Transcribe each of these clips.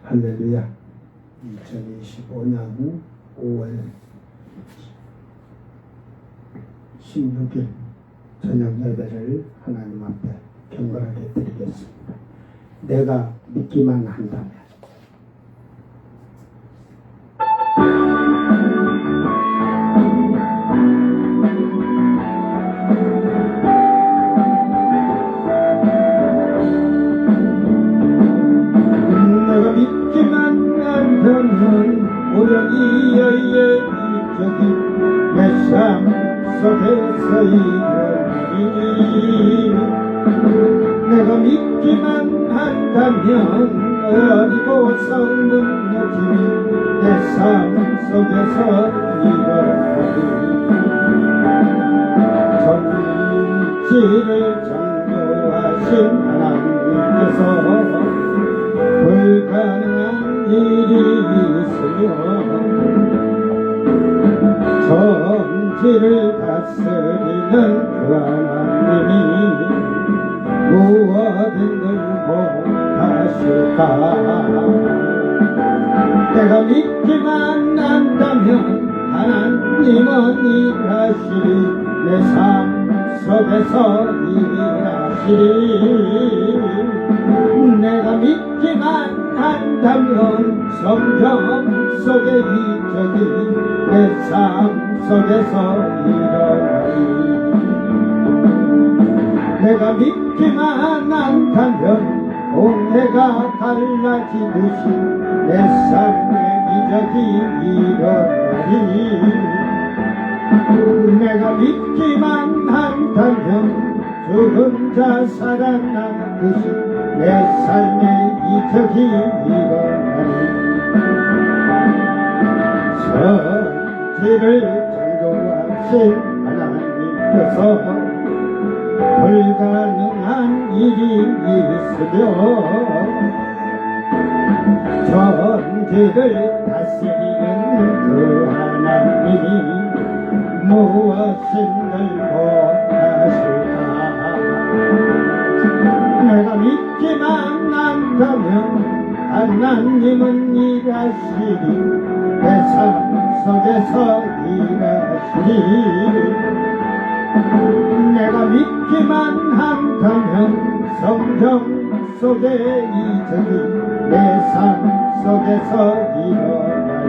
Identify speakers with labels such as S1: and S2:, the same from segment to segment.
S1: 할렐루야. 2025년 5월 16일 저녁 예배를 하나님 앞에 경건하게 드리겠습니다. 내가 믿기만 한다면. 내가 믿기만 한다면 오력 이여의 이적이 내 삶 속에서 일어나리. 내가 믿기만 한다면 어리고 썩는 느낌이 내 삶 속에서 일어나리. 천지를 창조하신 하나님께서 불가능한 일이 있으며 천지를 다스리는 그 하나님이 무엇인들 못하실까. 내가 믿기만 한다면 하나님은 일하시리. 내 삶 속에서 일하시리. 내가 믿기만 한다면 성경 속의 이적이 내 삶 속에서 일어나리. 내가 믿기만 한다면 온해가 달라지듯이 내 삶의 이적이 일어나리. 내가 믿기만 한다면 죽은 자 살아나듯이 내 삶의 이적이 일어나리. 천지를 창조하신 하나님께서 불가능한 일이 있으며 천지를 다스리는 그 하나님이 무엇인들 못하실까. 내가 믿기만 한다면 하나님은 일하시리. 내 삶 속에서 일하시리. 내가 믿기만 한다면 성경 속의 이적이 내 삶 속에서 일어나리.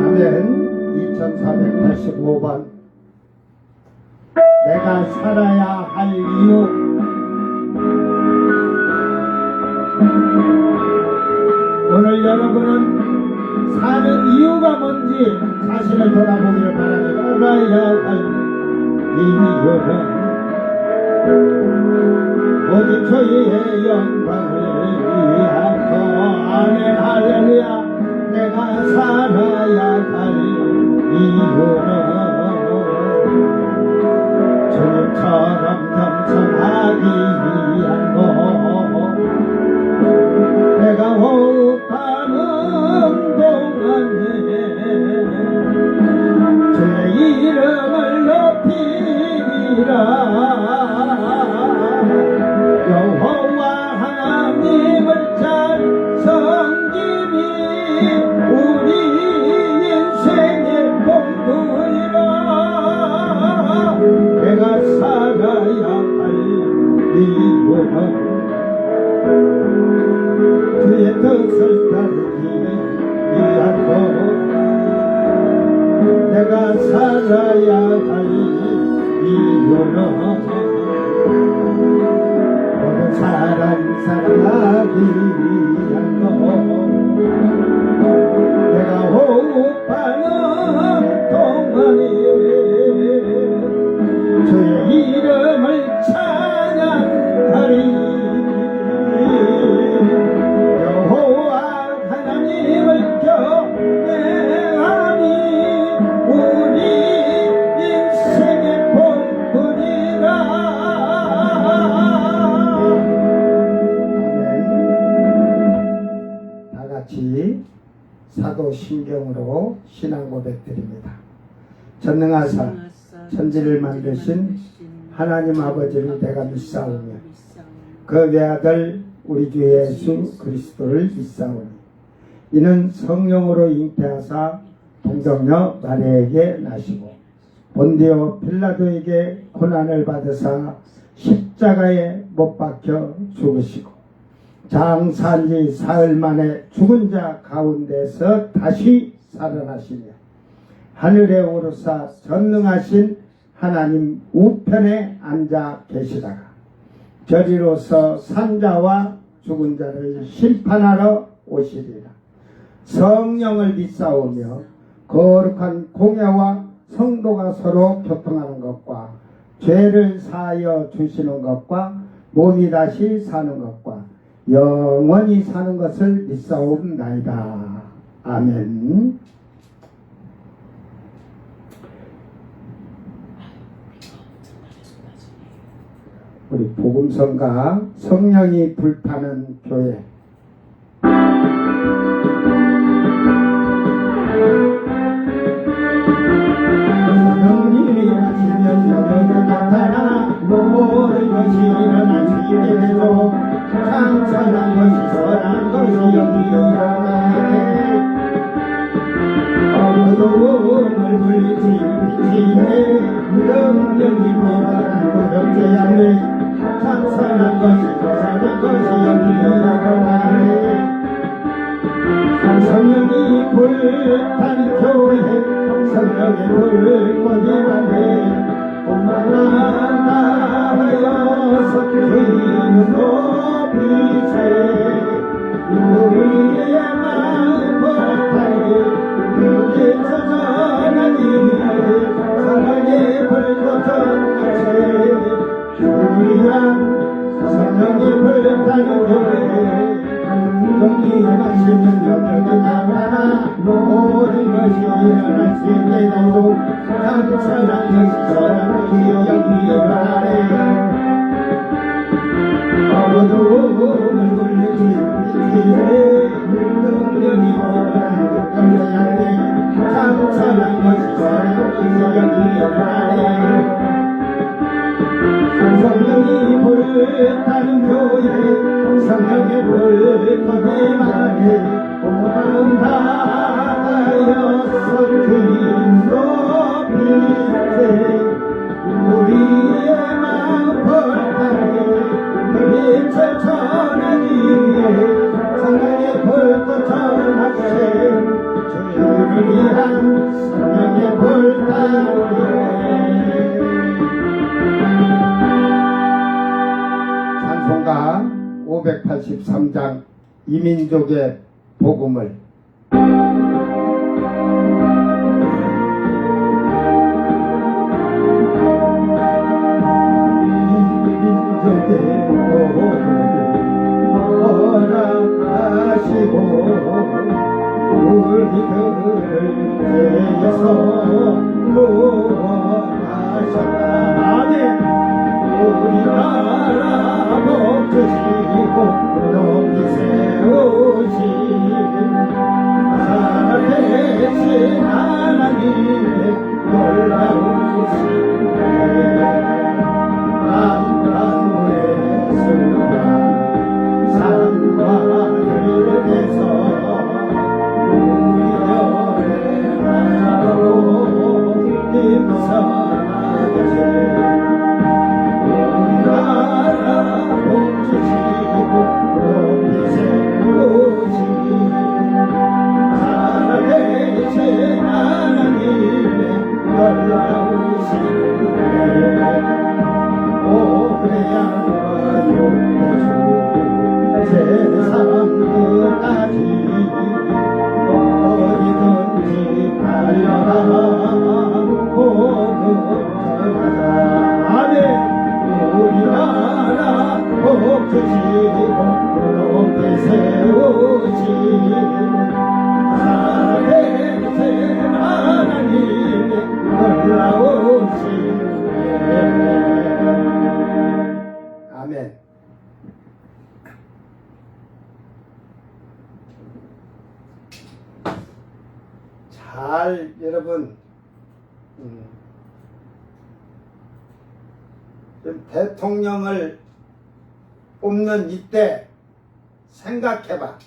S1: 아멘. 2485번 내가 살아야 할 이유. 오늘 여러분은 사는 이유가 뭔지 자신을 돌아보기를 바랍니다. 살아야 할 이유는 오직 주의 영광을 위하여. 아멘 할렐루야. 내가 살아야 할 이유는 주님처럼 겸손하기 위한 것. 내가 호흡하는 동안에 주의 이름을 높이리라. 여호와 하나님을 잘 섬김이 우리 인생의 본분이라. 내가 살아야 할 이유는 주의 뜻을 따르기 위한 것. 내가 살아야 할 이유는 모든 사람 사랑하기 위한 것. 내가 호흡하는 동안에 주의 이름을 찬양하리. 사도신경으로 신앙 고백드립니다. 전능하사 천지를 만드신 하나님 아버지를 내가 믿사오며 그 외아들 우리 주 예수 그리스도를 믿사오니 이는 성령으로 잉태하사 동정녀 마리아에게 나시고 본디오 빌라도에게 고난을 받으사 십자가에 못 박혀 죽으시고 장사한 지 사흘 만에 죽은 자 가운데서 다시 살아나시며 하늘에 오르사 전능하신 하나님 우편에 앉아 계시다가 저리로서 산자와 죽은 자를 심판하러 오시리라. 성령을 믿사오며 거룩한 공예와 성도가 서로 교통하는 것과 죄를 사하여 주시는 것과 몸이 다시 사는 것과 영원히 사는 것을 믿사옵나이다. 아멘. 우리 복음성가 성령이 불타는 교회. 성령이 하시면 여러분 나타나 모든 것이 일어나시게 되고 참선한 것이 선한 것이 여기 일어나네. 어두움을 물리치 빛이네. 능력이 무한한 구력제야네. 참선한 것이 선한 것이 여기 일어나네. 성령이 불타는 교회 성령의 불꽃이라네. 나하여서 주인은 높이세. 우리의 마음 불타리 그게 전하니 사랑의 불꽃같이 주리한 성령이 불타는 교회. 성령이 하시는 영역이 나타나 모든 것이 일어나시게 되고 참선한 것이 선한 것이 여기 일어나네. 어두움을 물리치시네. 능력이 무한한 영향에 참선한 것이 선한 것이 여기 일어나네. 성령이 불타는 교회 성령의 불꽃이 많이 마음 다하여서 주님 높이세. 우리의 마음 불타네. 빛을 전하기에 성령의 불꽃 전하세. 주를 위한 성령의 불타네. 찬송가 583장 이민족의 복음을. 이민족의 복음을 허락하시고 우리들을 죄에서 구원하셨다. 아멘. 우리나라 복주시고 높이 세우신 살아계신 하나님의 놀라우신 은혜. 만물의 순간 산과 들에서 우리 열의 하나로 임선하시네. 아멘. 잘 여러분 대통령을 없는 이때 생각해봐.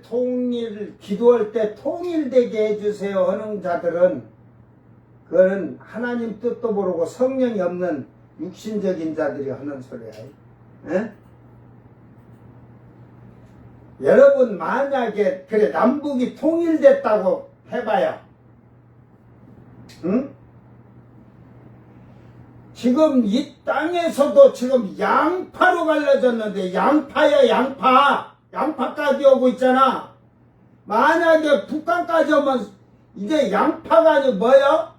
S1: 통일 기도할 때 통일되게 해주세요 하는 자들은 그거는 하나님 뜻도 모르고 성령이 없는 육신적인 자들이 하는 소리야. 에? 여러분 만약에 그래 남북이 통일됐다고 해봐요. 응? 지금 이 땅에서도 지금 양파로 갈라졌는데 양파야 양파. 양파까지 오고 있잖아. 만약에 북한까지 오면 이제 양파가 아니고 뭐야?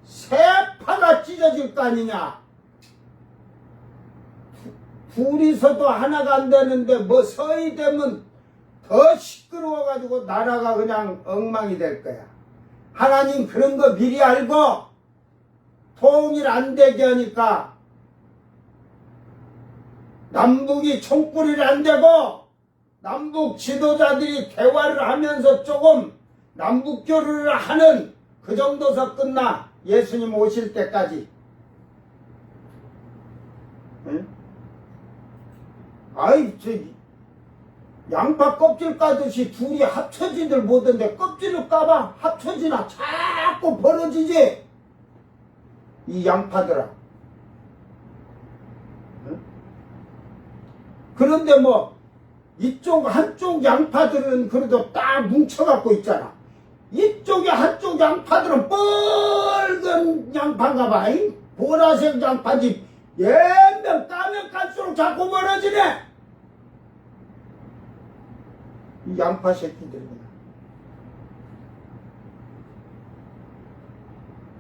S1: 새파가 찢어질 거 아니냐. 둘이서도 하나가 안 되는데 뭐 서이 되면 더 시끄러워가지고 나라가 그냥 엉망이 될 거야. 하나님 그런 거 미리 알고 통일 안 되게 하니까 남북이 총구리를 안 대고 남북 지도자들이 대화를 하면서 조금 남북 교류를 하는 그 정도서 끝나. 예수님 오실 때까지. 응? 아이 저 양파 껍질 까듯이 둘이 합쳐지들 못한데 껍질을 까봐 합쳐지나 자꾸 벌어지지 이 양파들아. 응? 그런데 뭐 이쪽 한쪽 양파들은 그래도 딱 뭉쳐갖고 있잖아. 이쪽에 한쪽 양파들은 빨간 양파인가 봐. 보라색 양파지. 옛날 까면 깔수록 자꾸 멀어지네. 이 양파 새끼들.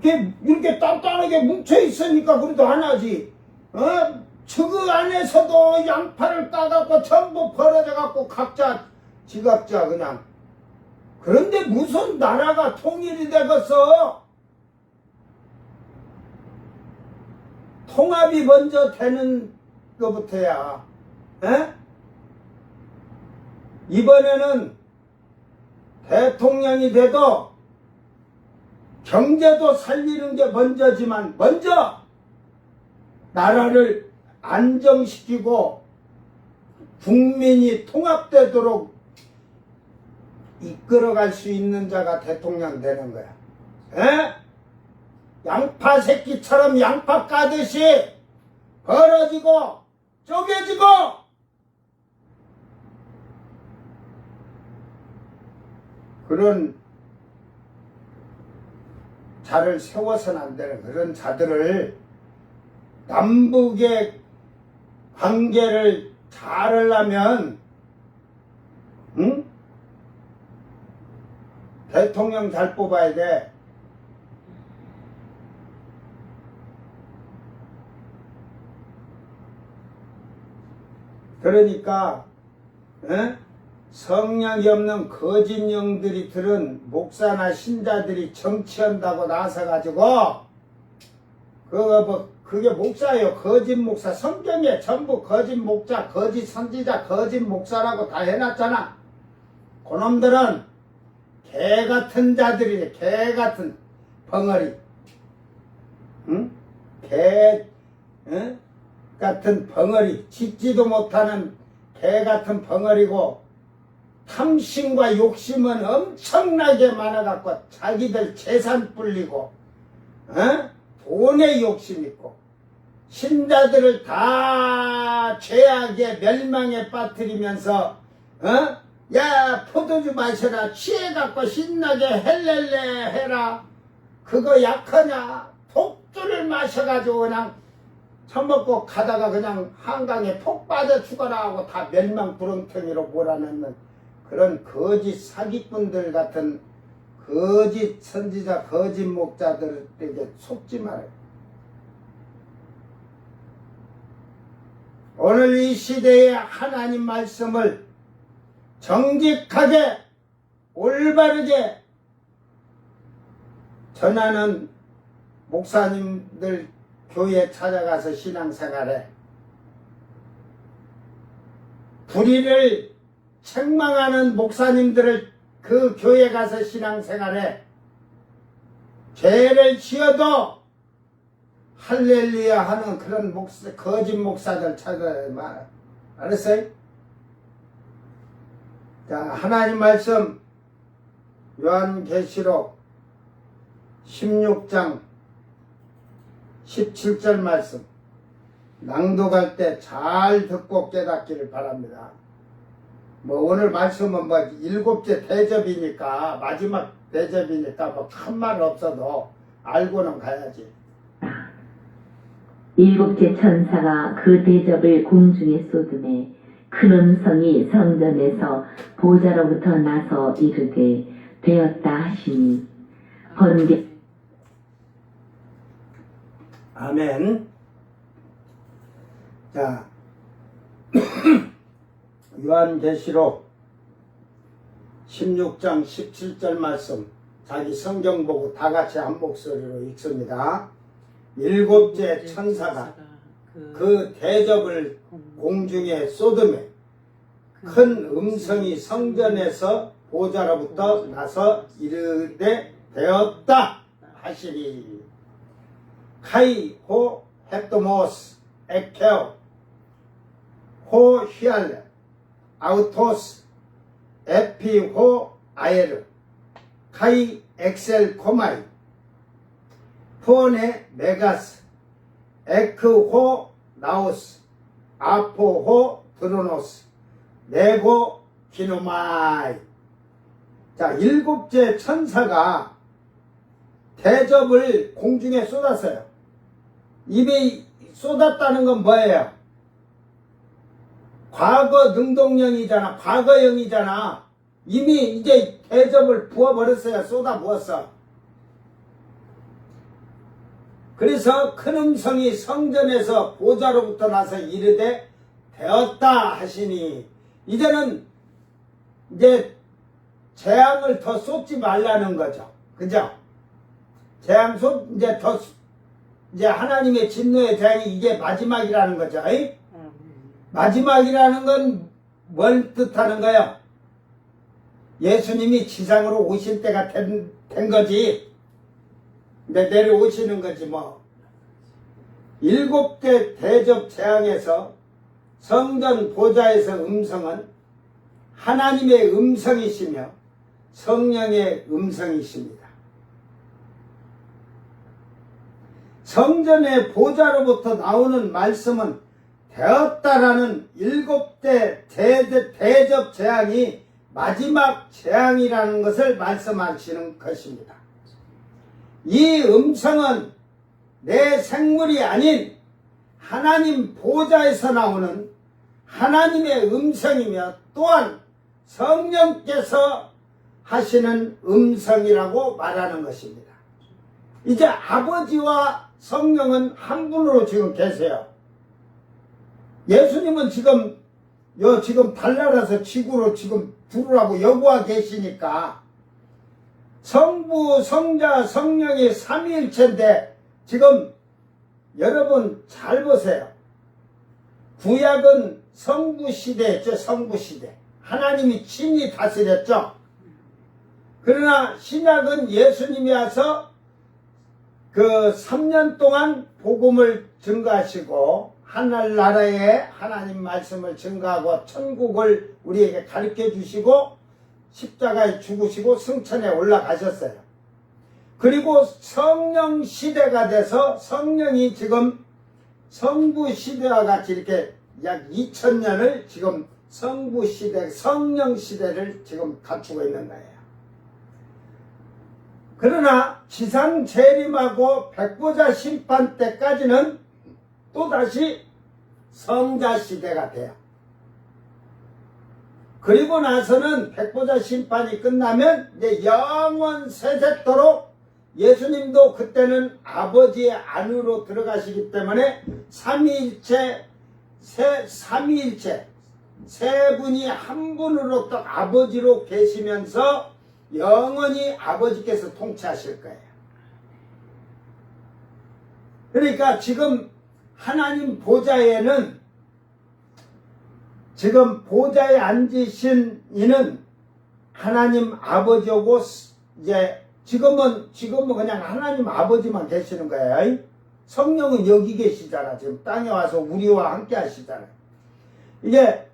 S1: 이렇게 단단하게 뭉쳐있으니까 그래도 하나지. 그 안에서도 양파를 따갖고 전부 벌어져갖고 각자 지각자 그냥. 그런데 무슨 나라가 통일이 되겠어? 통합이 먼저 되는 것부터야. 에? 이번에는 대통령이 돼도 경제도 살리는 게 먼저지만 먼저 나라를 안정시키고 국민이 통합되도록 이끌어갈 수 있는 자가 대통령 되는 거야. 에? 양파 새끼처럼 양파 까듯이 벌어지고 쪼개지고 그런 자를 세워서는 안 되는 그런 자들을 남북의 관계를 잘 하려면 응? 대통령 잘 뽑아야 돼. 그러니까 성령이 없는 거짓 영들이 들은 목사나 신자들이 정치한다고 나서가지고 그게 목사예요. 거짓 목사. 성경에 전부 거짓 목자, 거짓 선지자, 거짓 목사라고 다 해놨잖아. 그놈들은 개 같은 자들이래. 개 같은 벙어리. 응? 개 같은 벙어리. 짖지도 못하는 개 같은 벙어리고 탐심과 욕심은 엄청나게 많아갖고 자기들 재산 불리고 돈에 욕심 있고 신자들을 다 죄악의 멸망에 빠뜨리면서 야 포도주 마셔라 취해갖고 신나게 헬렐레 해라 그거 약하냐 독주를 마셔가지고 그냥 처먹고 가다가 그냥 한강에 폭 빠져 죽어라 하고 다 멸망 구렁텅이로 몰아넣는 그런 거짓 사기꾼들 같은 거짓 선지자 거짓 목자들에게 속지 말아요. 오늘 이 시대의 하나님 말씀을 정직하게 올바르게 전하는 목사님들 교회 찾아가서 신앙생활해. 불의를 책망하는 목사님들을 그 교회 가서 신앙생활에 죄를 지어도 할렐루야 하는 그런 거짓 목사들 찾아야 말. 알았어요? 자, 하나님 말씀 요한계시록 16장 17절 말씀 낭독할 때 잘 듣고 깨닫기를 바랍니다. 뭐 오늘 말씀은 뭐 7째 대접이니까 마지막 대접이니까 뭐 큰 말 없어도 알고는 가야지.
S2: 7째 천사가 그 대접을 공중에 쏟음에 큰 음성이 성전에서 보좌로부터 나서 이르되 되었다 하시니 번개.
S1: 아멘. 자, 요한계시록 16장 17절 말씀 자기 성경 보고 다 같이 한 목소리로 읽습니다. 7째 천사가 그 대접을 공중에 쏟음에 큰 음성이 성전에서 보좌로부터 나서 이르되 되었다 하시니 카이 호 헵토모스 에케오 호 히알레 아우토스 에피 호 아에르 카이 엑셀 코마이 푸오네 메가스 에크 호 나오스 아포 호 드로노스 네고 기노마이. 자, 7째 천사가 대접을 공중에 쏟았어요. 입에 쏟았다는 건 뭐예요? 과거 능동형이잖아. 과거형이잖아. 이미 이제 대접을 부어버렸어요. 쏟아 부었어. 그래서 큰 음성이 성전에서 보좌로부터 나서 이르되 되었다 하시니 이제는 이제 재앙을 더 쏟지 말라는 거죠. 그죠? 재앙 이제 하나님의 진노의 재앙이 이게 마지막이라는 거죠. 마지막이라는 건 뭘 뜻하는 거예요? 예수님이 지상으로 오실 때가 된 거지. 이제 내려오시는 거지 뭐. 7대 대접 재앙에서 성전 보좌에서 음성은 하나님의 음성이시며 성령의 음성이십니다. 성전의 보좌로부터 나오는 말씀은 되었다라는 7대 대접 재앙이 마지막 재앙이라는 것을 말씀하시는 것입니다. 이 음성은 내 생물이 아닌 하나님 보좌에서 나오는 하나님의 음성이며 또한 성령께서 하시는 음성이라고 말하는 것입니다. 이제 아버지와 성령은 한 분으로 지금 계세요. 예수님은 지금 달나라서 지구로 지금 들어오라고 여부와 계시니까 성부, 성자, 성령이 삼위일체인데 지금 여러분 잘 보세요. 구약은 성부시대였죠. 성부시대. 하나님이 친히 다스렸죠. 그러나 신약은 예수님이 와서 그 3년 동안 복음을 증거하시고 하늘나라에 하나님 말씀을 증거하고 천국을 우리에게 가르쳐 주시고 십자가에 죽으시고 승천에 올라가셨어요. 그리고 성령 시대가 돼서 성령이 지금 성부 시대와 같이 이렇게 약 2000년을 지금 성부 시대, 성령 시대를 지금 갖추고 있는 거예요. 그러나 지상 재림하고 백보자 심판 때까지는 또다시 성자 시대가 돼요. 그리고 나서는 백보자 심판이 끝나면 이제 영원 세세토록 예수님도 그때는 아버지의 안으로 들어가시기 때문에 삼위일체 세 분이 한 분으로 또 아버지로 계시면서 영원히 아버지께서 통치하실 거예요. 그러니까 지금 하나님 보좌에는 지금 보좌에 앉으신 이는 하나님 아버지고 이제 지금은 그냥 하나님 아버지만 계시는 거예요. 성령은 여기 계시잖아. 지금 땅에 와서 우리와 함께 하시잖아요. 이게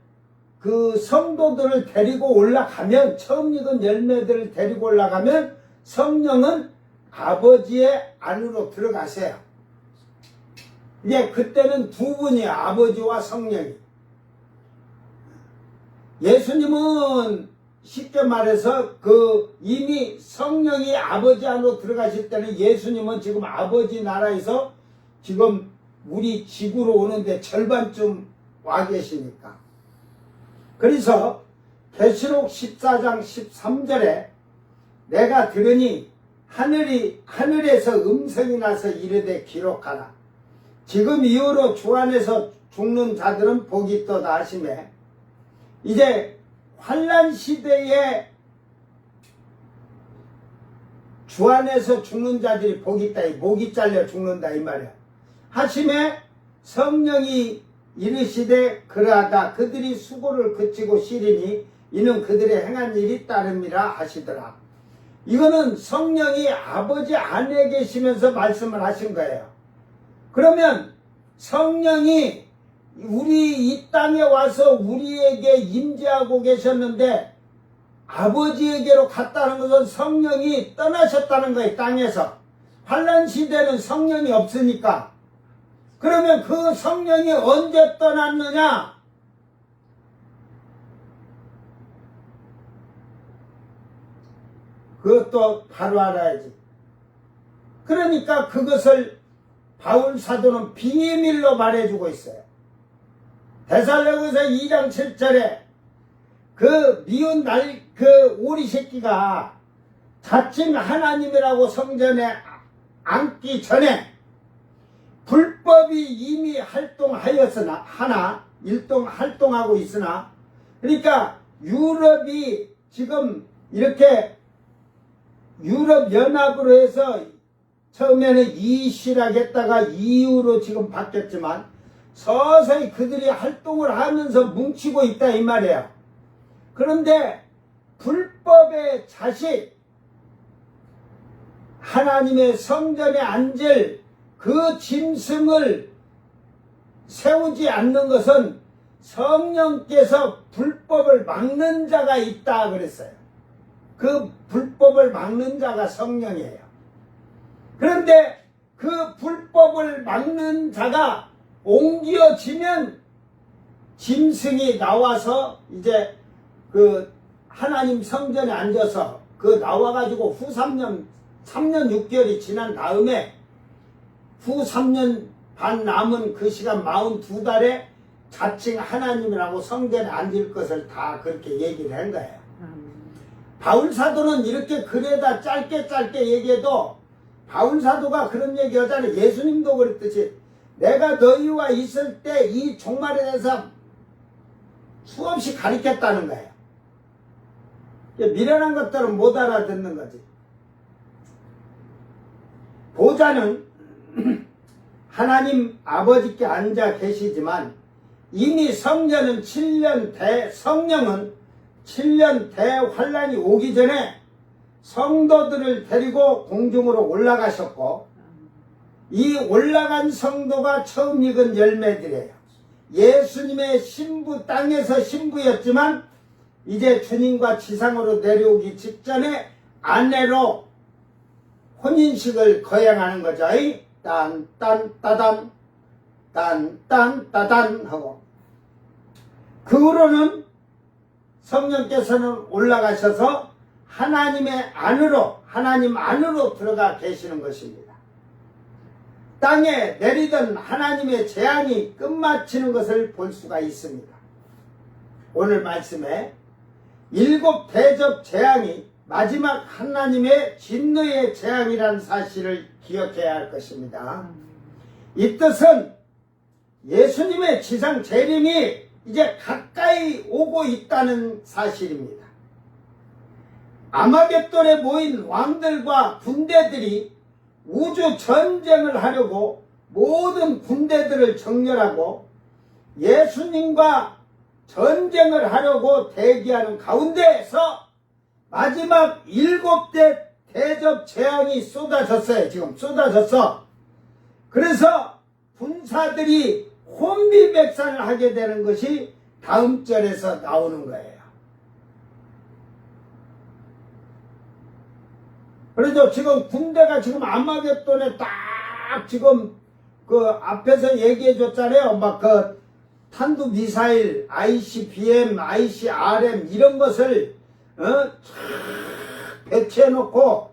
S1: 그 성도들을 데리고 올라가면, 처음 익은 열매들을 데리고 올라가면 성령은 아버지의 안으로 들어가세요. 이제 그때는 두 분이 아버지와 성령이. 예수님은 쉽게 말해서 이미 성령이 아버지 안으로 들어가실 때는 예수님은 지금 아버지 나라에서 지금 우리 지구로 오는데 절반쯤 와 계시니까. 그래서 계시록 14장 13절에 내가 들으니 하늘에서 음성이 나서 이르되 기록하라. 지금 이후로 주 안에서 죽는 자들은 복이 있도다 하시매, 이제 환난 시대에 주 안에서 죽는 자들이 복이 있다, 목이 잘려 죽는다 이 말이야. 하심에 성령이 이르시되 그러하다. 그들이 수고를 그치고 쉬리니 이는 그들의 행한 일이 따름이라 하시더라. 이거는 성령이 아버지 안에 계시면서 말씀을 하신 거예요. 그러면 성령이 우리 이 땅에 와서 우리에게 임재하고 계셨는데 아버지에게로 갔다는 것은 성령이 떠나셨다는 거예요. 땅에서. 환난 시대는 성령이 없으니까. 그러면 그 성령이 언제 떠났느냐? 그것도 바로 알아야지. 그러니까 그것을 바울 사도는 비밀로 말해주고 있어요. 데살로니가서 2장 7절에 그 미운 그 오리 새끼가 자칭 하나님이라고 성전에 앉기 전에 불법이 이미 활동하고 있으나, 그러니까 유럽이 지금 이렇게 유럽 연합으로 해서 처음에는 이시라고 했다가 EU로 지금 바뀌었지만 서서히 그들이 활동을 하면서 뭉치고 있다 이 말이에요. 그런데 불법의 자식, 하나님의 성전에 앉을 그 짐승을 세우지 않는 것은 성령께서 불법을 막는 자가 있다 그랬어요. 그 불법을 막는 자가 성령이에요. 그런데 그 불법을 막는 자가 옮겨지면 짐승이 나와서 이제 그 하나님 성전에 앉아서 그 나와가지고 후 3년 6개월이 지난 다음에 후 3년 반 남은 그 시간 42달에 자칭 하나님이라고 성전에 앉을 것을 다 그렇게 얘기를 한 거예요. 바울 사도는 이렇게 글에다 짧게 얘기해도 바울 사도가 그런 얘기 하잖아요. 예수님도 그랬듯이 내가 너희와 있을 때 이 종말에 대해서 수없이 가르쳤다는 거예요. 미련한 것들은 못 알아듣는 거지. 보좌는 하나님 아버지께 앉아 계시지만 이미 성령은 7년 대환란이 오기 전에 성도들을 데리고 공중으로 올라가셨고, 이 올라간 성도가 처음 익은 열매들이에요. 예수님의 신부, 땅에서 신부였지만 이제 주님과 지상으로 내려오기 직전에 아내로 혼인식을 거행하는 거죠. 딴딴따단 딴딴따단 하고, 그 후로는 성령께서는 올라가셔서 하나님 안으로 들어가 계시는 것입니다. 땅에 내리던 하나님의 재앙이 끝마치는 것을 볼 수가 있습니다. 오늘 말씀에 7 대접 재앙이 마지막 하나님의 진노의 재앙이라는 사실을 기억해야 할 것입니다. 이 뜻은 예수님의 지상 재림이 이제 가까이 오고 있다는 사실입니다. 아마겟돈에 모인 왕들과 군대들이 우주 전쟁을 하려고 모든 군대들을 정렬하고 예수님과 전쟁을 하려고 대기하는 가운데에서 마지막 7대 대접 재앙이 쏟아졌어요. 지금 쏟아졌어. 그래서 군사들이 혼비백산을 하게 되는 것이 다음 절에서 나오는 거예요. 그래서 지금 군대가 지금 아마겟돈에 딱 지금 그 앞에서 얘기해 줬잖아요. 막 그 탄두 미사일, ICBM, ICRM 이런 것을 쫙 배치해 놓고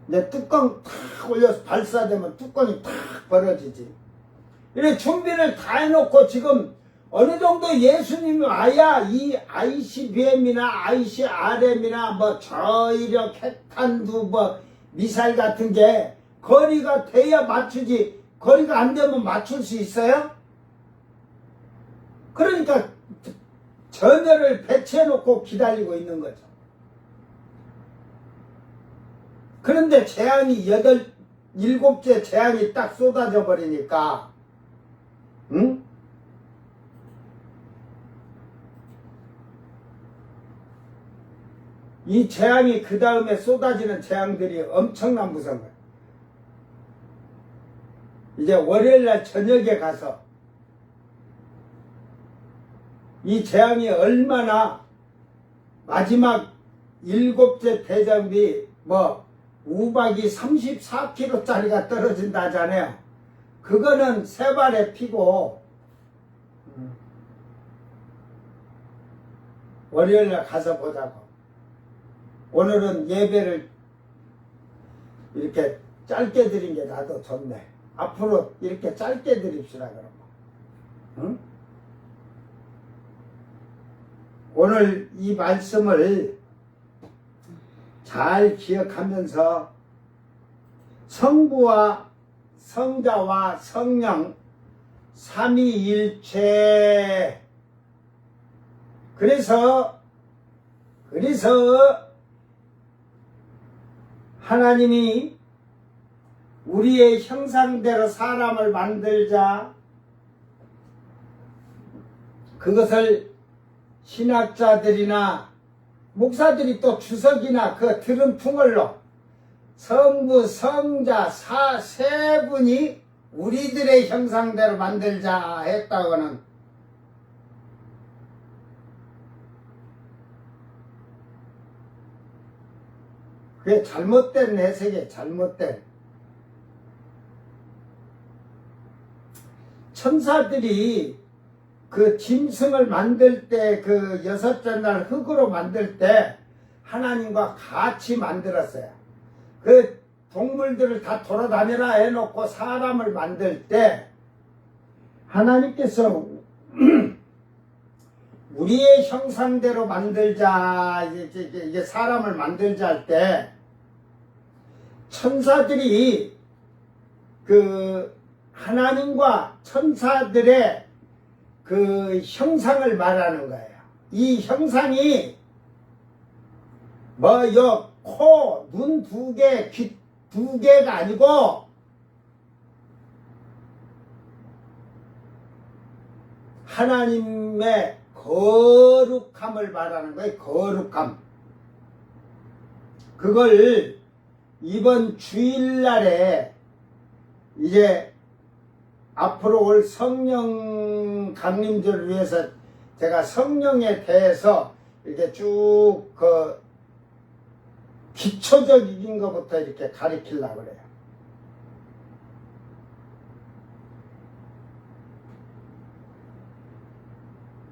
S1: 이제 뚜껑 탁 올려서 발사되면 뚜껑이 탁 벌어지지. 이래 준비를 다 해놓고 지금 어느 정도 예수님이 와야 이 ICBM이나 ICRM이나 뭐 저이력 핵탄두 뭐 미사일 같은 게 거리가 돼야 맞추지. 거리가 안 되면 맞출 수 있어요? 그러니까 전열을 배치해 놓고 기다리고 있는 거죠. 그런데 재앙이 7째 재앙이 딱 쏟아져 버리니까 응? 이 재앙이 그 다음에 쏟아지는 재앙들이 엄청난 무서운 거예요. 이제 월요일날 저녁에 가서 이 재앙이 얼마나 마지막 7째 대접이 뭐 우박이 34kg짜리가 떨어진다 하잖아요. 그거는 세 발에 피고 월요일날 가서 보자고. 오늘은 예배를 이렇게 짧게 드린 게 나도 좋네. 앞으로 이렇게 짧게 드립시다 그러면. 응? 오늘 이 말씀을 잘 기억하면서 성부와 성자와 성령 삼위일체 그래서 하나님이 우리의 형상대로 사람을 만들자. 그것을 신학자들이나 목사들이 또 주석이나 그 들은 풍월로 성부, 성자, 세 분이 우리들의 형상대로 만들자 했다고는 그게 잘못된 해석이에요. 잘못된. 천사들이 그 짐승을 만들 때 그 6째 날 흙으로 만들 때 하나님과 같이 만들었어요. 그 동물들을 다 돌아다니라 해놓고 사람을 만들 때 하나님께서 우리의 형상대로 만들자, 이게 사람을 만들자 할 때 천사들이 그 하나님과 천사들의 그 형상을 말하는 거예요. 이 형상이 코, 눈 2개, 귀 2개가 아니고 하나님의 거룩함을 말하는 거예요. 거룩함. 그걸 이번 주일날에 이제 앞으로 올 성령 강림절을 위해서 제가 성령에 대해서 이렇게 쭉 그 기초적인 것부터 이렇게 가르치려고 그래요.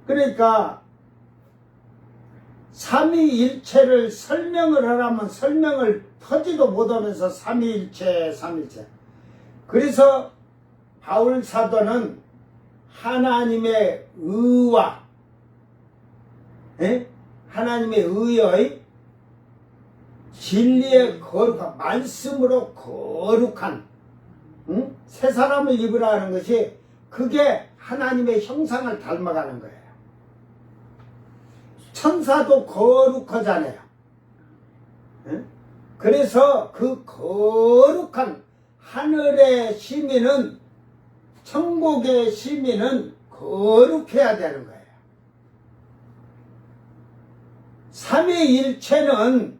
S1: 그러니까 삼위일체를 설명을 하라면 설명을 터지도 못하면서 삼위일체. 그래서 바울 사도는 하나님의 의와 하나님의 의의 진리의 거룩한 말씀으로 거룩한 새 사람을 입으라 하는 것이 그게 하나님의 형상을 닮아가는 거예요. 천사도 거룩하잖아요. 그래서 그 거룩한 하늘의 시민은 천국의 시민은 거룩해야 되는 거예요. 삼위일체는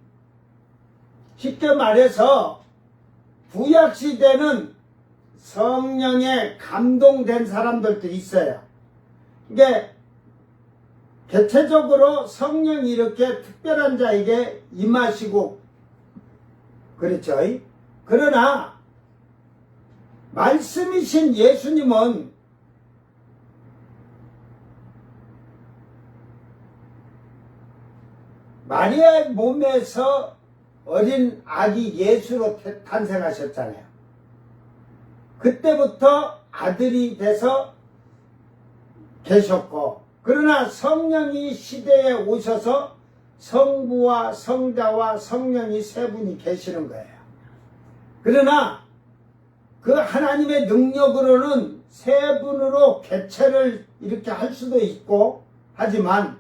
S1: 쉽게 말해서 구약시대는 성령에 감동된 사람들도 있어요. 이게 개체적으로 성령이 이렇게 특별한 자에게 임하시고 그렇죠. 그러나 말씀이신 예수님은 마리아의 몸에서 어린 아기 예수로 탄생하셨잖아요. 그때부터 아들이 돼서 계셨고, 그러나 성령이 시대에 오셔서 성부와 성자와 성령이 세 분이 계시는 거예요. 그러나 그 하나님의 능력으로는 세 분으로 개체를 이렇게 할 수도 있고, 하지만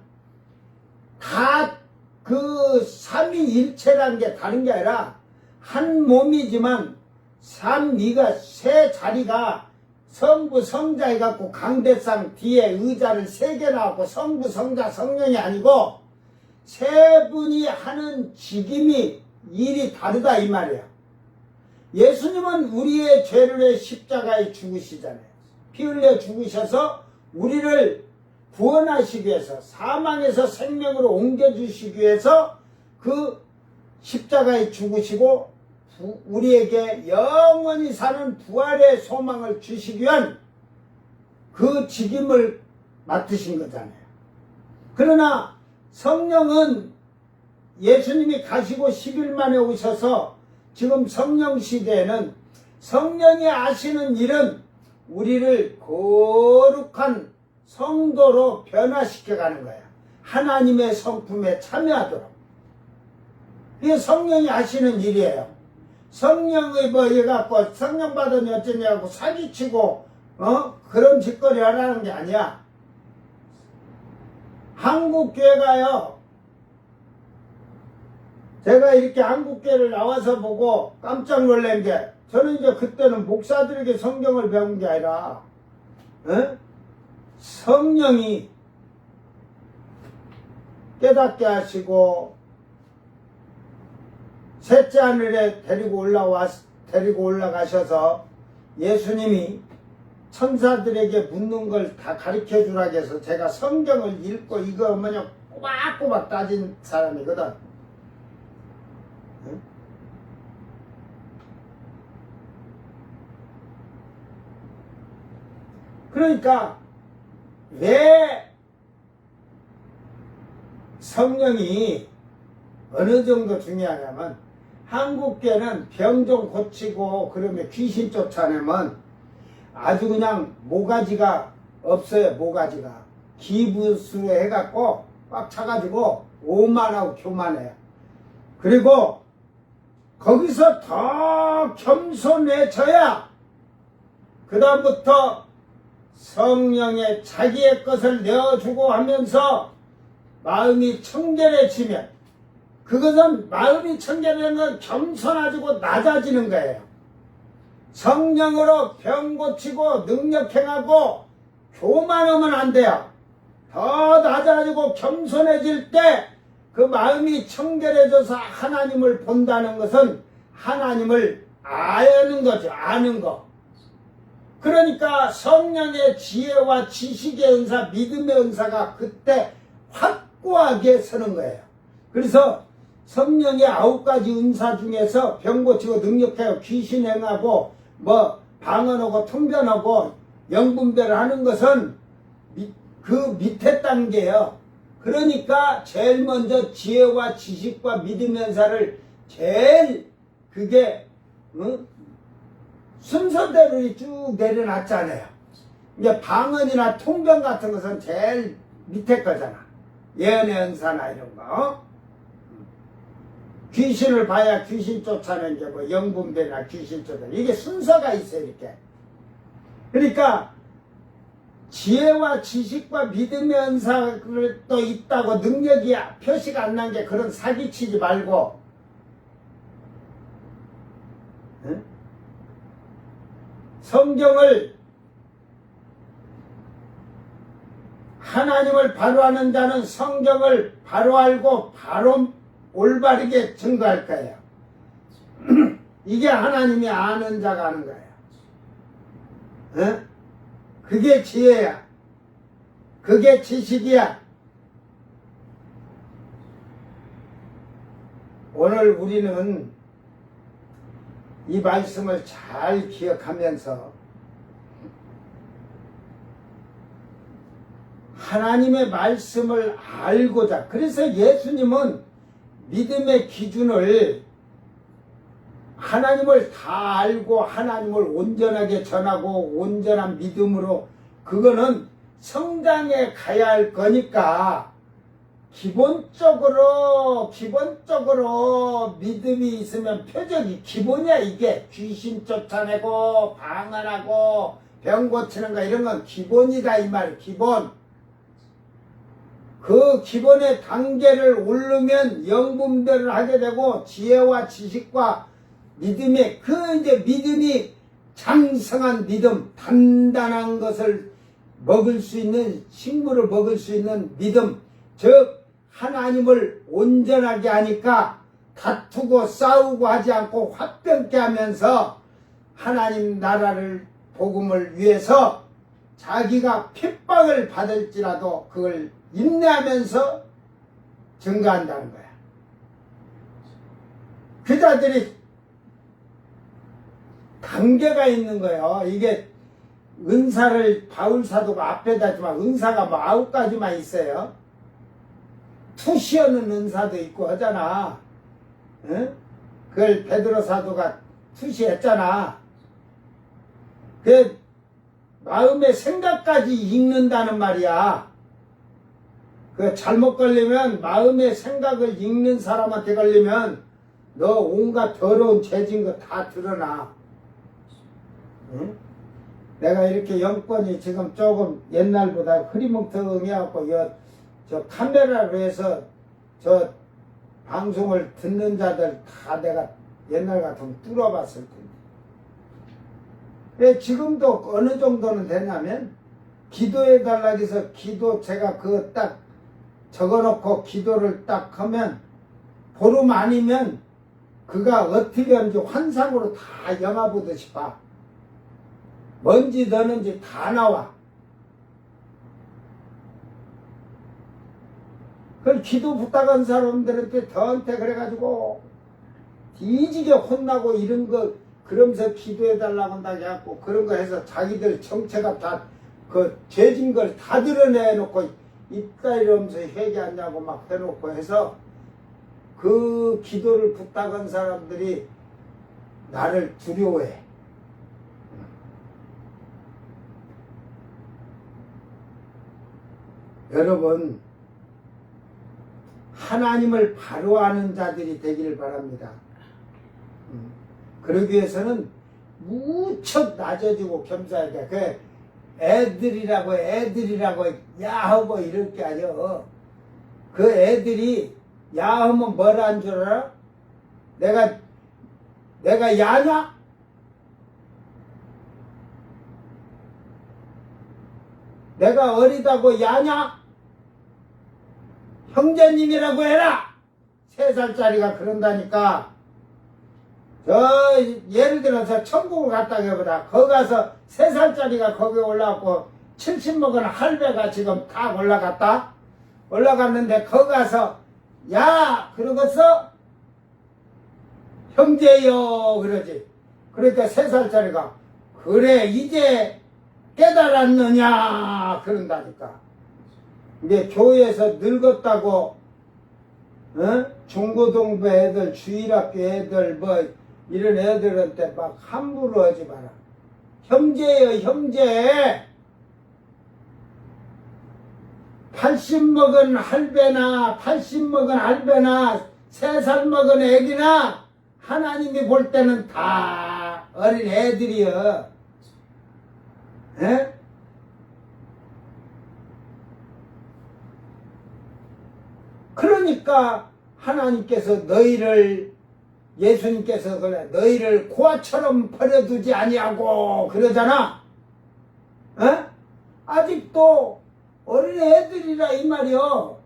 S1: 다 그 삼위일체라는 게 다른 게 아니라 한 몸이지만 삼위가 세 자리가 성부 성자 해갖고 강대상 뒤에 의자를 세 개나 하고 성부 성자 성령이 아니고 세 분이 하는 직임이 일이 다르다 이 말이에요. 예수님은 우리의 죄를 위해 십자가에 죽으시잖아요. 피 흘려 죽으셔서 우리를 구원하시기 위해서 사망에서 생명으로 옮겨주시기 위해서 그 십자가에 죽으시고 우리에게 영원히 사는 부활의 소망을 주시기 위한 그 직임을 맡으신 거잖아요. 그러나 성령은 예수님이 가시고 10일 만에 오셔서 지금 성령 시대에는 성령이 하시는 일은 우리를 거룩한 성도로 변화시켜가는 거예요. 하나님의 성품에 참여하도록. 이게 성령이 하시는 일이에요. 성령의 뭐 해갖고 성령 받으니 어쩌냐고 사기치고 그런 짓거리 하라는 게 아니야. 한국교회가요. 제가 이렇게 한국교회를 나와서 보고 깜짝 놀란 게 저는 이제 그때는 목사들에게 성경을 배운 게 아니라 성령이 깨닫게 하시고 셋째 하늘에 데리고 올라가셔서 예수님이 천사들에게 묻는 걸 다 가르쳐 주라고 해서 제가 성경을 읽고 이거 뭐냐 꼬박꼬박 따진 사람이거든. 그러니까 왜 성령이 어느 정도 중요하냐면 한국교회는 병 좀 고치고 그러면 귀신 쫓아내면 아주 그냥 모가지가 없어요. 모가지가 기부수로 해갖고 꽉 차가지고 오만하고 교만해요. 그리고 거기서 더 겸손해져야 그 다음부터 성령의 자기의 것을 내어주고 하면서 마음이 청결해지면 그것은 마음이 청결해지는 건 겸손해지고 낮아지는 거예요. 성령으로 병 고치고 능력 행하고 교만하면 안 돼요. 더 낮아지고 겸손해질 때 그 마음이 청결해져서 하나님을 본다는 것은 하나님을 아는 거죠. 아는 거. 그러니까 성령의 지혜와 지식의 은사, 믿음의 은사가 그때 확고하게 서는 거예요. 그래서 성령의 9가지 은사 중에서 병 고치고 능력하고 귀신 행하고 뭐 방언하고 통변하고 영분별을 하는 것은 그 밑에 단계예요. 그러니까 제일 먼저 지혜와 지식과 믿음의 은사를 제일 그게 순서대로 쭉 내려놨잖아요. 이제 방언이나 통변 같은 것은 제일 밑에 거잖아. 예언의 은사나 이런 거. 귀신을 봐야 귀신 쫓아내는 게 뭐 영분별이나 귀신 쫓아내는 이게 순서가 있어요. 이렇게. 그러니까 지혜와 지식과 믿음의 은사를 또 있다고 능력이 표시가 안 난 게 그런 사기치지 말고 성경을 하나님을 바로 아는 자는 성경을 바로 알고 바로 올바르게 증거할 거예요. 이게 하나님이 아는 자가 아는 거예요. 어? 그게 지혜야. 그게 지식이야. 오늘 우리는 이 말씀을 잘 기억하면서 하나님의 말씀을 알고자, 그래서 예수님은 믿음의 기준을 하나님을 다 알고 하나님을 온전하게 전하고 온전한 믿음으로, 그거는 성장해 가야 할 거니까 기본적으로 믿음이 있으면 표적이 기본이야. 이게 귀신 쫓아내고 방언하고 병 고치는 거 이런 건 기본이다 이 말. 기본. 그 기본의 단계를 오르면 영분별을 하게 되고 지혜와 지식과 믿음이, 그 이제 믿음이 장성한 믿음, 단단한 것을 먹을 수 있는, 식물을 먹을 수 있는 믿음, 즉 하나님을 온전하게 하니까 다투고 싸우고 하지 않고 화평케 하면서 하나님 나라를 복음을 위해서 자기가 핍박을 받을지라도 그걸 인내하면서 증거한다는 거야. 그 자들이 단계가 있는 거예요. 이게 은사를 바울 사도가 앞에다 하지만 은사가 뭐 9가지만 있어요. 투시하는 은사도 있고 하잖아. 응? 그걸 베드로 사도가 투시했잖아. 그 마음의 생각까지 읽는다는 말이야. 그 잘못 걸리면, 마음의 생각을 읽는 사람한테 걸리면 너 온갖 더러운 죄진 거 다 드러나. 응? 내가 이렇게 영권이 지금 조금 옛날보다 흐리멍텅해갖고 저 카메라로 해서 저 방송을 듣는 자들 다 내가 옛날 같으면 뚫어봤을 텐데. 왜 지금도 어느 정도는 되냐면, 기도해달라고 해서 기도 제가 그거 딱 적어놓고 기도를 딱 하면 보름 아니면 그가 어떻게 하는지 환상으로 다 영화 보듯이 봐. 뭔지 너는지 다 나와. 그걸 기도 부탁한 사람들한테 저한테 그래가지고 뒤지게 혼나고 이런 거, 그러면서 기도해달라고 한다고 해갖고 그런 거 해서 자기들 정체가 다 그 죄진 걸 다 드러내놓고 있다 이러면서 회개하냐고 막 해놓고 해서 그 기도를 부탁한 사람들이 나를 두려워해. 여러분, 하나님을 바로 아는 자들이 되기를 바랍니다. 그러기 위해서는 무척 낮아지고 겸사해야 돼. 그 애들이라고 야하고 이럴 게 아니여. 그 애들이 야하면 뭐라 한 줄 알아? 내가 야냐? 내가 어리다고 야냐? 형제님이라고 해라! 3살짜리가 그런다니까. 예를 들어서 천국을 갔다 해보자. 거기 가서 3살짜리가 거기 올라왔고 70 먹은 할배가 지금 다 올라갔는데 거기 가서 야! 그러겠어? 형제요 그러지. 그러니까 3살짜리가 그래 이제 깨달았느냐 그런다니까. 이게 교회에서 늙었다고 중고등부 애들, 주일학교 애들 뭐 이런 애들한테 막 함부로 하지 마라. 형제예요 형제. 80 먹은 할배나 80 먹은 할배나 3살 먹은 애기나 하나님이 볼 때는 다 어린 애들이여. 에? 그러니까 하나님께서 예수님께서 그래 너희를 고아처럼 버려두지 아니하고 그러잖아. 에? 아직도 어린 애들이라 이 말이요.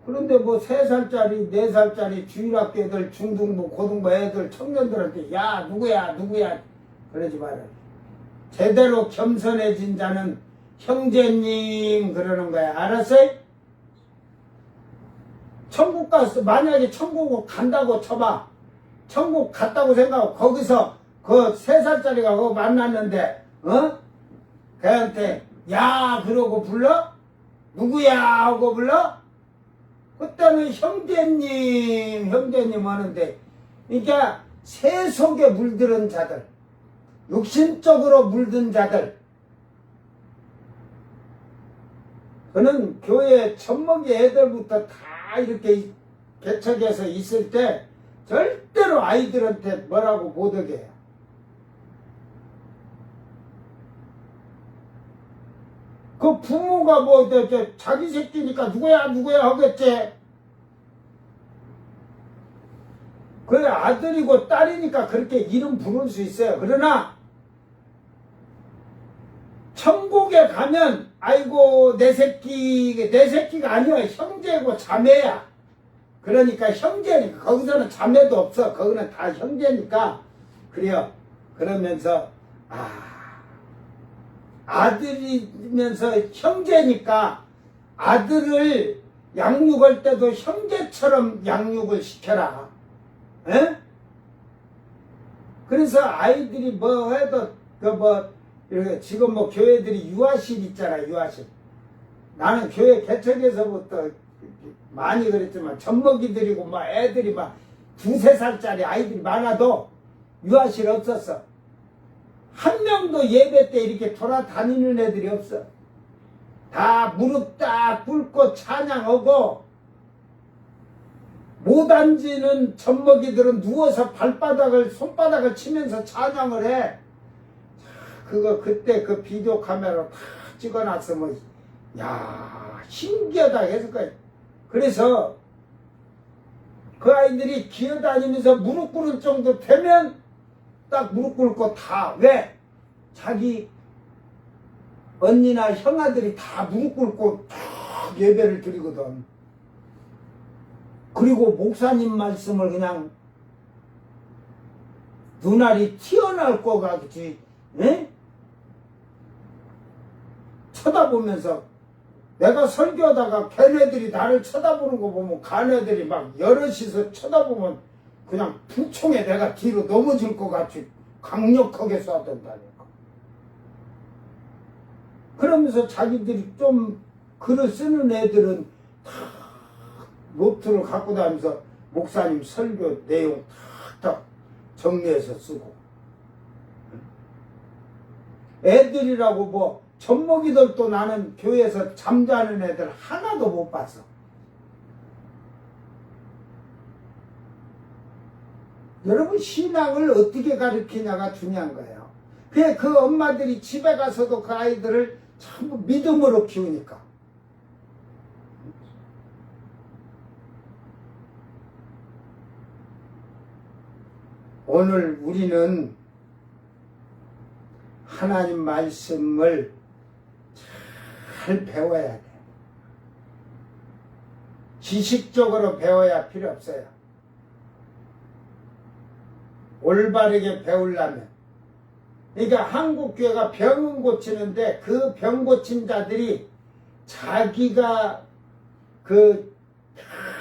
S1: 그런데 뭐 3살짜리, 4살짜리 주일학교 애들, 중등부, 고등부 애들, 청년들한테 야 누구야 그러지 말아요. 제대로 겸손해진 자는 형제님 그러는 거야. 알았어요? 천국 갔어. 만약에 천국을 간다고 쳐봐. 천국 갔다고 생각하고 거기서 그 3살짜리가 그거 만났는데 걔한테 야 그러고 불러? 누구야 하고 불러? 그때는 형제님 하는데, 그러니까 새 속에 물들은 자들, 육신적으로 물든 자들, 그는 교회 젖먹이 애들부터 다 이렇게 개척해서 있을 때 절대로 아이들한테 뭐라고 못하게 해요. 그 부모가 뭐 자기 새끼니까 누구야 하겠지. 그 아들이고 딸이니까 그렇게 이름 부를 수 있어요. 그러나 천국에 가면 아이고 내 새끼가 아니야. 형제고 자매야. 그러니까 형제니까 거기서는 자매도 없어. 거기는 다 형제니까 그래요. 그러면서 아들이면서 형제니까 아들을 양육할 때도 형제처럼 양육을 시켜라. 에? 그래서 아이들이 뭐 해도 이렇게 지금 뭐 교회들이 유아실 있잖아. 유아실. 나는 교회 개척에서부터 많이 그랬지만 젖먹이들이고 막 애들이 막 2-3살짜리 아이들이 많아도 유아실 없었어. 한 명도 예배 때 이렇게 돌아다니는 애들이 없어. 다 무릎 딱 꿇고 찬양하고, 못 앉는 젖먹이들은 누워서 손바닥을 치면서 찬양을 해. 그거 그때 그 비디오 카메라로 다 찍어놨으면 야 신기하다 했을 거야. 그래서 그 아이들이 기어다니면서 무릎 꿇을 정도 되면 딱 무릎 꿇고 다. 왜? 자기 언니나 형아들이 다 무릎 꿇고 딱 예배를 드리거든. 그리고 목사님 말씀을 그냥 눈알이 튀어나올 것 같이 쳐다보면서, 내가 설교하다가 걔네들이 나를 쳐다보는 거 보면 걔네들이 막 여럿이서 쳐다보면 그냥 부총에 내가 뒤로 넘어질 것 같이 강력하게 쏴댄다니까. 그러면서 자기들이 좀 글을 쓰는 애들은 다 노트를 갖고 다니면서 목사님 설교 내용 탁탁 정리해서 쓰고. 애들이라고 뭐 젖먹이들도 나는 교회에서 잠자는 애들 하나도 못 봤어. 여러분, 신앙을 어떻게 가르치냐가 중요한 거예요. 그 엄마들이 집에 가서도 그 아이들을 전부 믿음으로 키우니까. 오늘 우리는 하나님 말씀을 잘 배워야 돼. 지식적으로 배워야 필요 없어요. 올바르게 배우려면. 그러니까 한국교회가 병은 고치는데 그 병 고친 자들이 자기가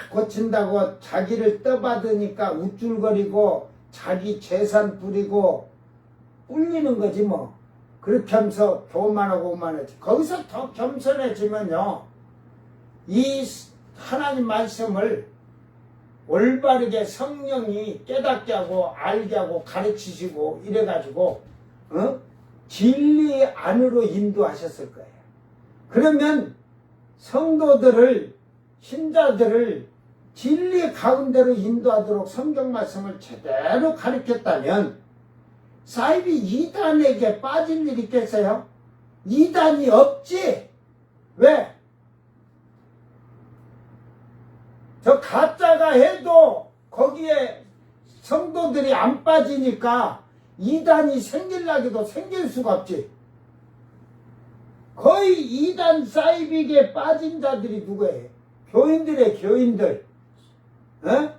S1: 고친다고 자기를 떠받으니까 우쭐거리고 자기 재산 부리고 꿀리는 거지 뭐. 그렇게 하면서 교만하고 오만하지. 거기서 더 겸손해지면요, 이 하나님 말씀을 올바르게 성령이 깨닫게 하고 알게 하고 가르치시고 이래가지고 진리 안으로 인도하셨을 거예요. 그러면 성도들을, 신자들을 진리 가운데로 인도하도록 성경 말씀을 제대로 가르쳤다면 사이비 이단에게 빠질 일 있겠어요? 이단이 없지. 왜? 저 가짜가 해도 거기에 성도들이 안 빠지니까 이단이 생길라기도 생길 수가 없지. 거의 이단 사이빅에 빠진 자들이 누구예요? 교인들의 교인들. 어?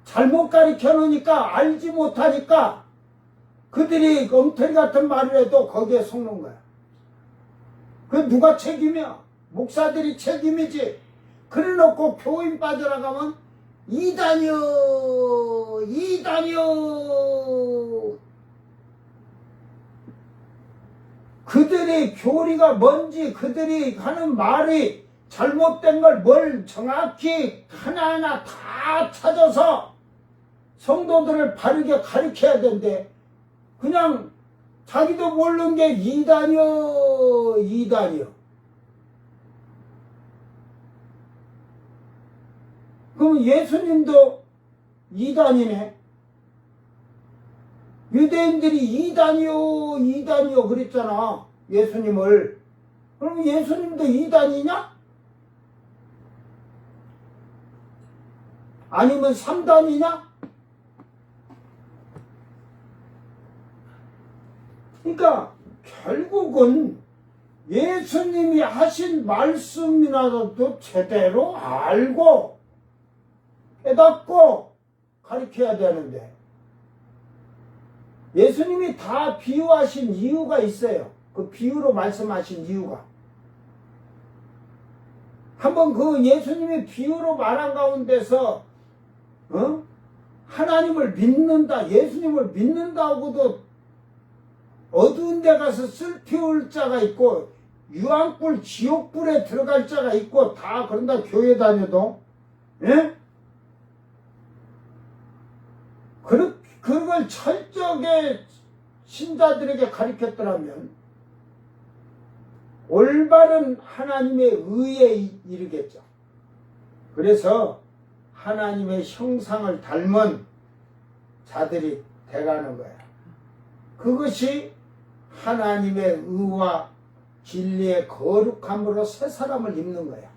S1: 잘못 가르쳐 놓으니까 알지 못하니까 그들이 엉터리 같은 말을 해도 거기에 속는 거야. 그 누가 책임이야? 목사들이 책임이지. 그래 놓고 교인 빠져나가면 이단이요, 이단이요. 그들의 교리가 뭔지, 그들이 하는 말이 잘못된 걸 뭘 정확히 하나하나 다 찾아서 성도들을 바르게 가르쳐야 된대. 그냥 자기도 모르는 게 이단이요, 이단이요. 그럼 예수님도 이단이네. 유대인들이 이단이요, 이단이요 그랬잖아, 예수님을. 그럼 예수님도 이단이냐? 아니면 3단이냐? 그러니까 결국은 예수님이 하신 말씀이라도 제대로 알고 깨닫고 가르쳐야 되는데, 예수님이 다 비유하신 이유가 있어요. 그 비유로 말씀하신 이유가. 한번 그 예수님이 비유로 말한 가운데서 하나님을 믿는다, 예수님을 믿는다고도 어두운 데 가서 쓸피울 자가 있고 유황불 지옥불에 들어갈 자가 있고 다 그런다, 교회 다녀도. 예? 그걸 철저하게 신자들에게 가르쳤더라면 올바른 하나님의 의에 이르겠죠. 그래서 하나님의 형상을 닮은 자들이 돼가는 거야. 그것이 하나님의 의와 진리의 거룩함으로 새 사람을 입는 거야.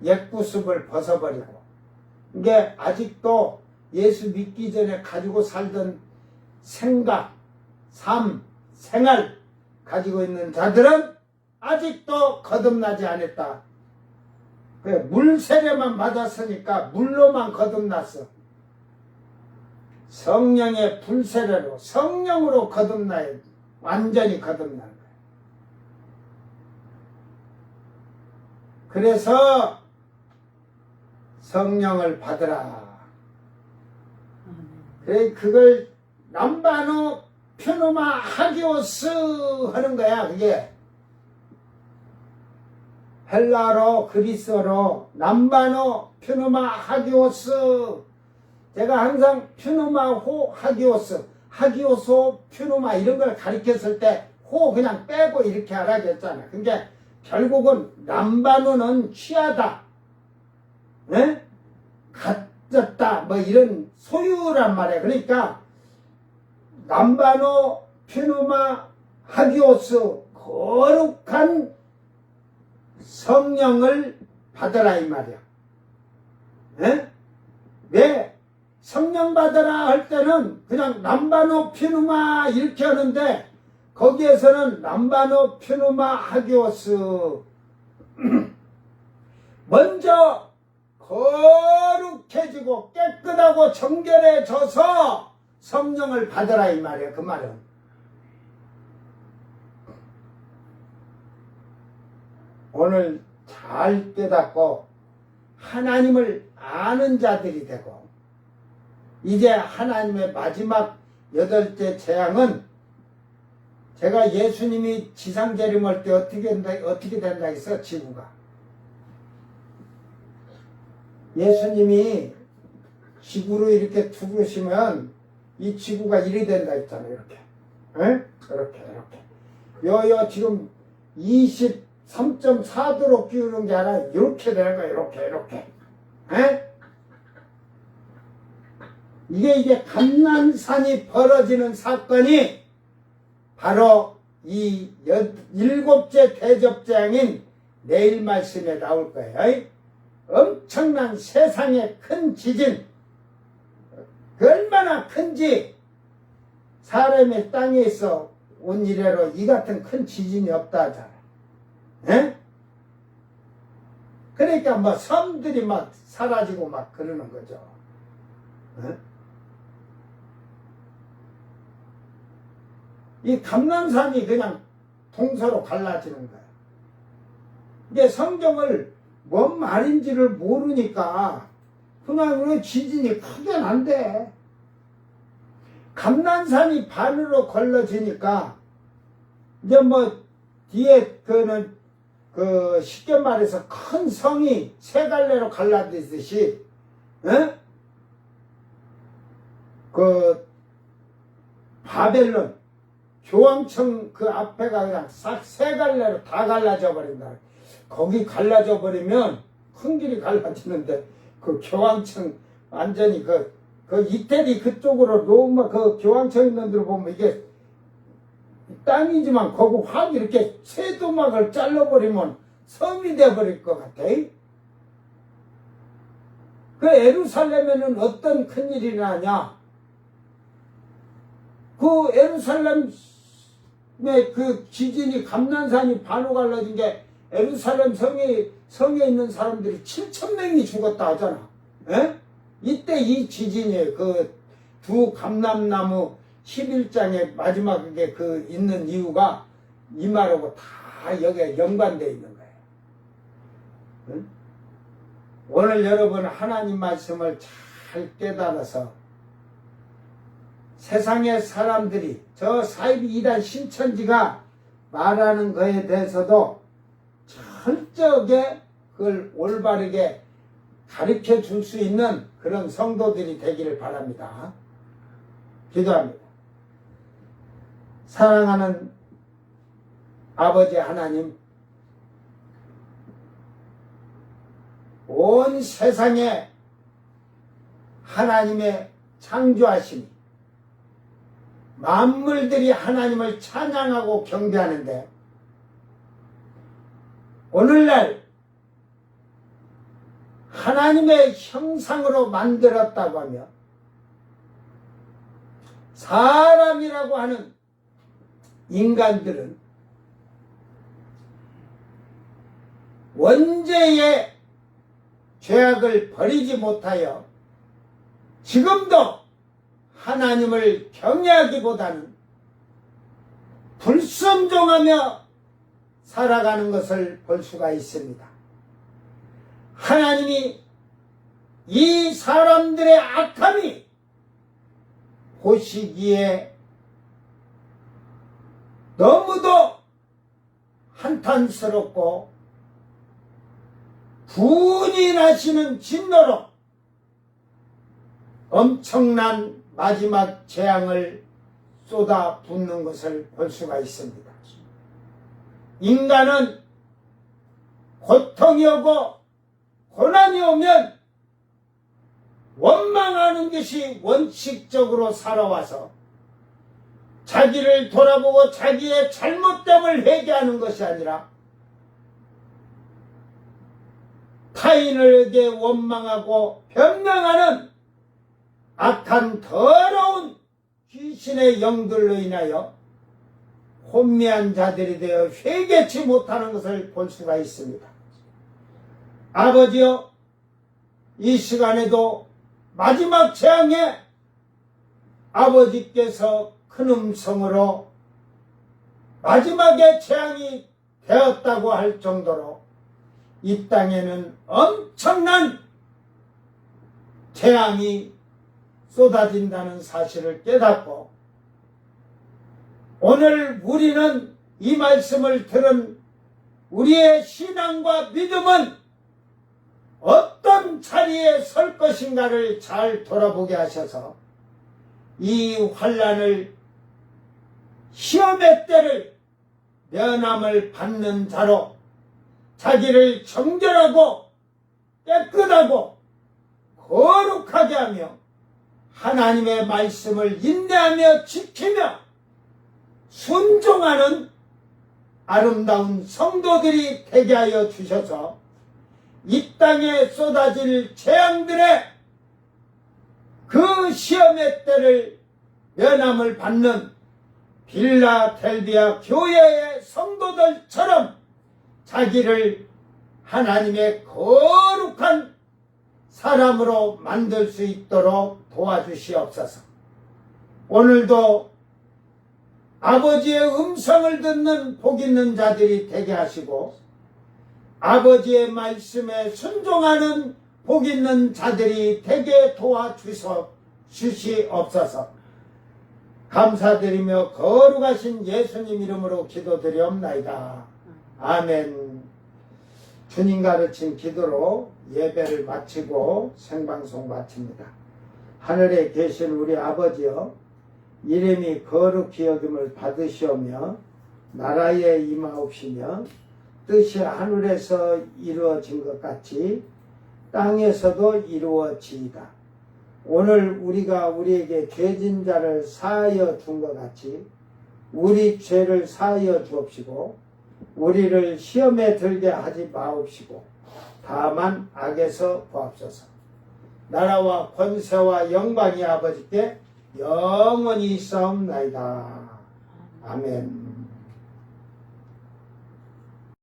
S1: 옛구습을 벗어버리고. 이게 아직도 예수 믿기 전에 가지고 살던 생각, 삶, 생활 가지고 있는 자들은 아직도 거듭나지 않았다. 물 세례만 맞았으니까 물로만 거듭났어. 성령의 불세례로, 성령으로 거듭나야 완전히 거듭나는 거야. 그래서 성령을 받으라. 그래, 그걸 남바노 퓨노마 하기오스 하는 거야. 그게 헬라로, 그리스어로 남바노 퓨노마 하기오스. 제가 항상 퓨노마호 하기오스, 하기오소 퓨노마 이런 걸 가르쳤을 때 호 그냥 빼고 이렇게 하라고 했잖아. 그러니까 결국은 남바노는 취하다, 네? 가졌다, 뭐 이런 소유란 말이야. 그러니까 남바노 퓨노마 하기오스, 거룩한 성령을 받으라 이 말이야. 네? 왜 성령 받으라 할 때는 그냥 남바노 퓨누마 이렇게 하는데, 거기에서는 남바노 퓨누마 하기오스 먼저 거룩해지고 깨끗하고 정결해져서 성령을 받으라 이 말이야. 그 말은 오늘 잘 깨닫고 하나님을 아는 자들이 되고, 이제 하나님의 마지막 8째 재앙은, 제가 예수님이 지상재림할 때 어떻게 된다 했어? 지구가. 예수님이 지구로 이렇게 두으시면 이 지구가 이리 된다 했잖아요. 이렇게. 에? 이렇게. 요 지금 23.4도로 끼우는 게 아니라 이렇게 되는 거야. 이렇게. 에? 이게 감난산이 벌어지는 사건이 바로 이 7째 대접재앙인 내일 말씀에 나올 거예요. 엄청난 세상의 큰 지진, 얼마나 큰지 사람의 땅에서 온 이래로 이 같은 큰 지진이 없다 하잖아. 예? 그러니까 뭐 섬들이 막 사라지고 막 그러는 거죠. 예? 이 감난산이 그냥 동서로 갈라지는 거예요. 이게 성경을 뭔 말인지를 모르니까 그냥 지진이 크게 난대. 감난산이 반으로 걸러지니까 이제 뭐 뒤에 그 쉽게 말해서 큰 성이 세 갈래로 갈라지듯이 에? 그 바벨론 교황청 그 앞에가 그냥 싹 세 갈래로 다 갈라져 버린다. 거기 갈라져 버리면 큰 길이 갈라지는데 그 교황청 완전히 그 이태리 그쪽으로 로마 그 교황청 있는 데로 보면 이게 땅이지만 거기 확 이렇게 쇠도막을 잘라버리면 섬이 돼버릴 것 같아. 그 예루살렘에는 어떤 큰일이 나냐? 그 예루살렘에 그 지진이 감난산이 반으로 갈라진 게 예루살렘 성에 있는 사람들이 7,000명이 죽었다 하잖아. 에? 이때 이 지진이 그 두 감람나무 11장의 마지막에 그 있는 이유가 이 말하고 다 여기에 연관되어 있는 거예요. 응? 오늘 여러분 하나님 말씀을 잘 깨달아서 세상의 사람들이 저 사이비 이단 신천지가 말하는 거에 대해서도 철저하게 그걸 올바르게 가르쳐 줄 수 있는 그런 성도들이 되기를 바랍니다. 기도합니다. 사랑하는 아버지 하나님, 온 세상에 하나님의 창조하심이 만물들이 하나님을 찬양하고 경배하는데 오늘날 하나님의 형상으로 만들었다고 하며 사람이라고 하는 인간들은 원죄의 죄악을 버리지 못하여 지금도 하나님을 경외하기보다는 불순종하며 살아가는 것을 볼 수가 있습니다. 하나님이 이 사람들의 악함이 보시기에 너무도 한탄스럽고 분이 나시는 진노로 엄청난 마지막 재앙을 쏟아붓는 것을 볼 수가 있습니다. 인간은 고통이 오고 고난이 오면 원망하는 것이 원칙적으로 살아와서 자기를 돌아보고 자기의 잘못됨을 회개하는 것이 아니라 타인에게 원망하고 변명하는 악한 더러운 귀신의 영들로 인하여 혼미한 자들이 되어 회개치 못하는 것을 볼 수가 있습니다. 아버지여, 이 시간에도 마지막 재앙에 아버지께서 큰 음성으로 마지막에 재앙이 되었다고 할 정도로 이 땅에는 엄청난 재앙이 쏟아진다는 사실을 깨닫고 오늘 우리는 이 말씀을 들은 우리의 신앙과 믿음은 어떤 자리에 설 것인가를 잘 돌아보게 하셔서 이 환난을 시험의 때를 면함을 받는 자로 자기를 정결하고 깨끗하고 거룩하게 하며 하나님의 말씀을 인내하며 지키며 순종하는 아름다운 성도들이 되게 하여 주셔서 이 땅에 쏟아질 재앙들의 그 시험의 때를 면함을 받는 빌라델비아 교회의 성도들처럼 자기를 하나님의 거룩한 사람으로 만들 수 있도록 도와주시옵소서. 오늘도 아버지의 음성을 듣는 복 있는 자들이 되게 하시고 아버지의 말씀에 순종하는 복 있는 자들이 되게 도와주시옵소서. 감사드리며 거룩하신 예수님 이름으로 기도드리옵나이다. 아멘. 주님 가르친 기도로 예배를 마치고 생방송 마칩니다. 하늘에 계신 우리 아버지여, 이름이 거룩히 여김을 받으시오며 나라에 임하옵시며 뜻이 하늘에서 이루어진 것 같이 땅에서도 이루어지이다. 오늘 우리가 우리에게 죄진 자를 사하여 준 것 같이 우리 죄를 사하여 주옵시고 우리를 시험에 들게 하지 마옵시고 다만 악에서 구하옵소서. 나라와 권세와 영광이 아버지께 영원히 있사옵나이다. 아멘.